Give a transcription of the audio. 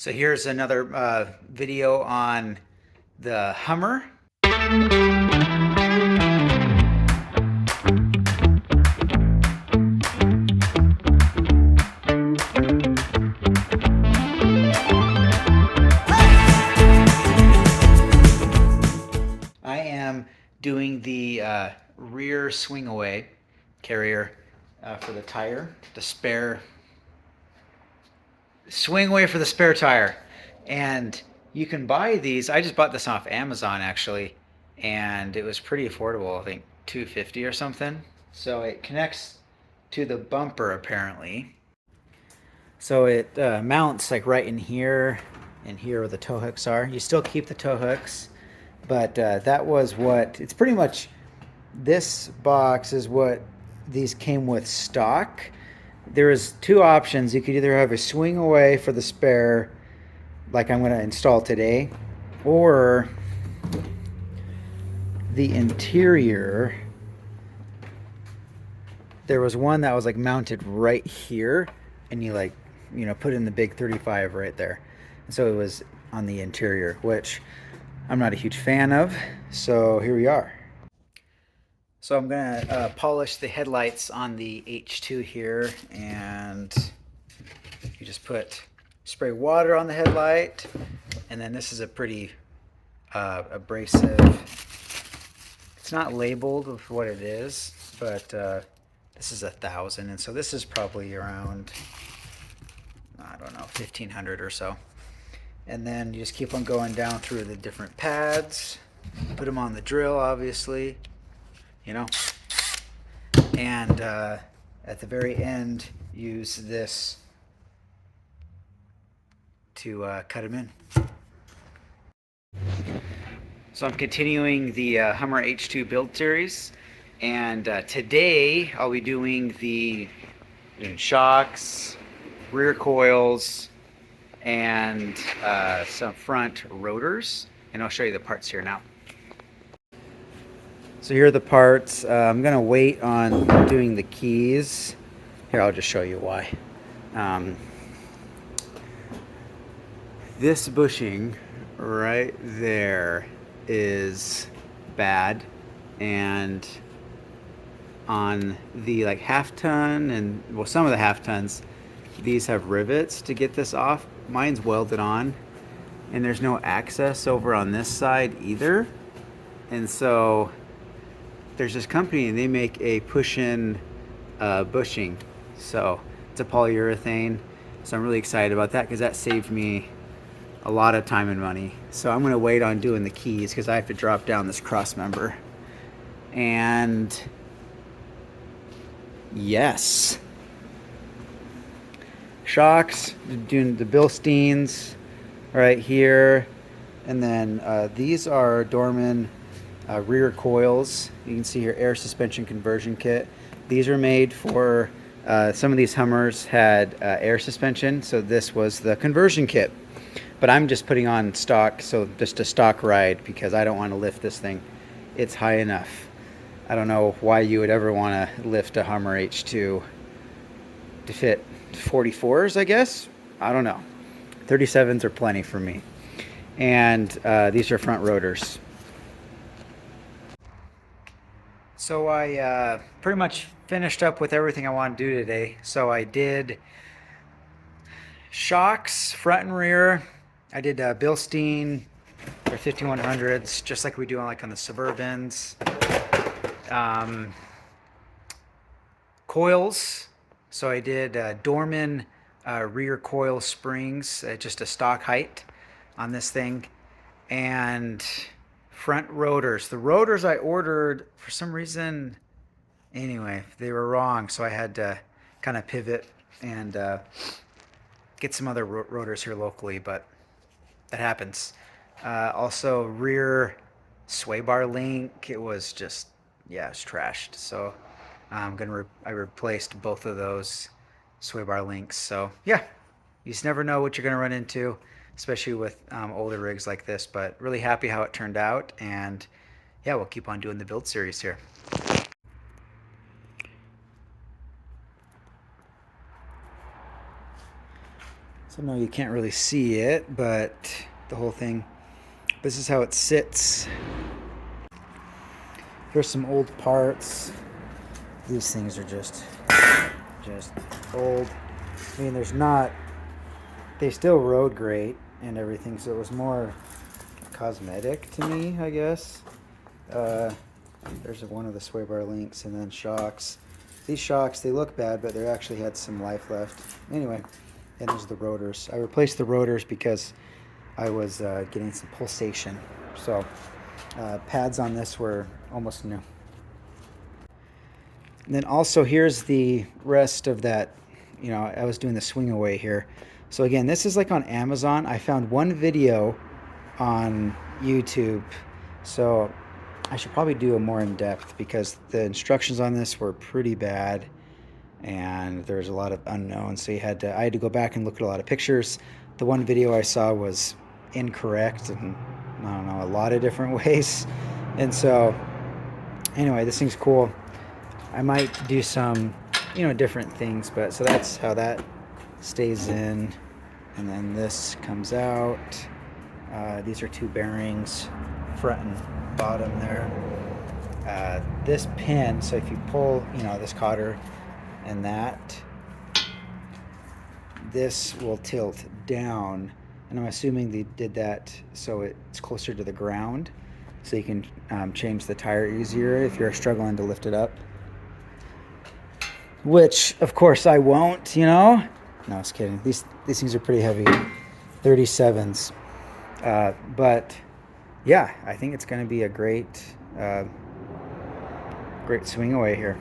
So here's another video on the Hummer. I am doing the rear swing away carrier for the tire, the spare swing away for the spare tire. And you can buy these. I just bought this off Amazon actually, and it was pretty affordable. I think $250 or something. So it connects to the bumper apparently. So it mounts like right in here and here where the tow hooks are. You still keep the tow hooks, but that was what it's pretty much. This box is what these came with stock. There is two options. You could either have a swing away for the spare, like I'm going to install today, or the interior. There was one that was like mounted right here, and you like, put in the big 35 right there. And so it was on the interior, which I'm not a huge fan of. So here we are. So I'm gonna polish the headlights on the H2 here, and you just spray water on the headlight, and then this is a pretty abrasive. It's not labeled with what it is, but this is 1,000, and so this is probably around, I don't know, 1,500 or so. And then you just keep on going down through the different pads, put them on the drill, obviously. And at the very end, use this to cut them in. So I'm continuing the Hummer H2 build series, and today I'll be doing the shocks, rear coils, and some front rotors, and I'll show you the parts here now. So here are the parts. I'm gonna wait on doing the keys. Here, I'll just show you why. This bushing right there is bad, and on the like half ton and some of the half tons, these have rivets to get this off. Mine's welded on, and there's no access over on this side either. And so there's this company, and they make a push-in bushing. So it's a polyurethane. So I'm really excited about that because that saved me a lot of time and money. So I'm gonna wait on doing the keys because I have to drop down this cross member. And yes, shocks, doing the Bilsteins right here. And then these are Dorman rear coils. You can see here, air suspension conversion kit. These are made for some of these Hummers had air suspension, so this was the conversion kit. But I'm just putting on stock, so just a stock ride, because I don't want to lift this thing. It's high enough. I don't know why you would ever want to lift a Hummer H2 to fit 44s, I guess. I don't know. 37s are plenty for me. And these are front rotors. So I pretty much finished up with everything I want to do today. So I did shocks, front and rear. I did Bilstein for 5100s, just like we do on the Suburbans. Coils. So I did Dorman rear coil springs, just a stock height on this thing, and front rotors. The rotors I ordered, for some reason, anyway, they were wrong, so I had to kind of pivot and get some other rotors here locally, but that happens. Also, rear sway bar link, it was just, yeah, it's trashed. So I replaced both of those sway bar links. So yeah, you just never know what you're gonna run into, especially with older rigs like this, but really happy how it turned out. And yeah, we'll keep on doing the build series here. So no, you can't really see it, but the whole thing, this is how it sits. Here's some old parts. These things are just old. I mean, they still rode great and everything, so it was more cosmetic to me, I guess. There's one of the sway bar links, and then shocks. These shocks, they look bad, but they actually had some life left. Anyway, and there's the rotors. I replaced the rotors because I was getting some pulsation. So pads on this were almost new. And then also here's the rest of that. You know, I was doing the swing away here. So again, this is like on Amazon. I found one video on YouTube. So I should probably do a more in-depth because the instructions on this were pretty bad and there's a lot of unknowns. So I had to go back and look at a lot of pictures. The one video I saw was incorrect and I don't know, a lot of different ways. And so anyway, this thing's cool. I might do some, you know, different things, but so that's how that stays in. And then this comes out. These are two bearings, front and bottom there. This pin, so if you pull, you know, this cotter and that, this will tilt down. And I'm assuming they did that so it's closer to the ground, so you can change the tire easier if you're struggling to lift it up. Which, of course, I won't, you know. No, I was kidding. These things are pretty heavy, 37s. But yeah, I think it's going to be a great swing away here.